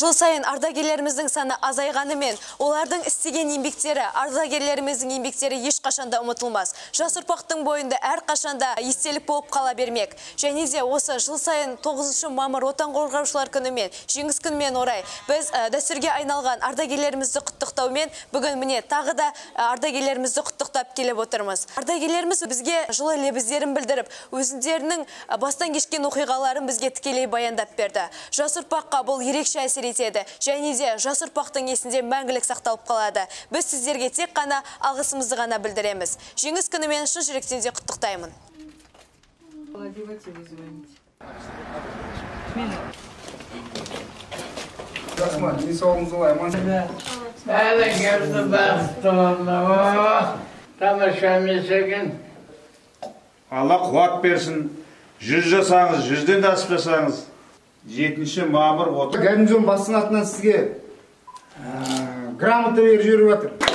Жыл сайын ардагерлеріміздің саны азайғанымен, олардың істеген еңбектері, ардагерлеріміздің еңбектері ешқашанда ұмытылмас. Жас ұрпақтың бойында әрқашанда естелік болып қала бермек. Және де осы жыл сайын 9 мамыр отан қорғаушылар күнімен, жеңіс күнімен орай біз дәстүрге айналған ардагерлерімізді құттықтаумен бүгін міне тағы да ардагерлерімізді құттықтап келіп отырмыз. Ардагерлеріміз бізге жылы лебіздерін білдіріп, өзіндерінің бастан кешкен оқиғаларын бізге тікелей баяндап берді. Жас ұрпаққа бұл ерекше әсер етеді, және де жас ұрпақтың есінде мәңгілік сақталып қалады. Біз сіздерге тек қана алғысымызды ғана білдіреміз. Жеңіс күнімен шын жүректен де құттықтаймын. Жасман, денсаулығыңыз олай, аман. Әлі келді бақыттығына, тамаша месеген. Алла қуат берсін, 100 жасаңыз, 100-ден де асып жасаңыз. 7 мамыр отыр. Гарнизон басының атынан сізге грамота беріп жүріп жатыр.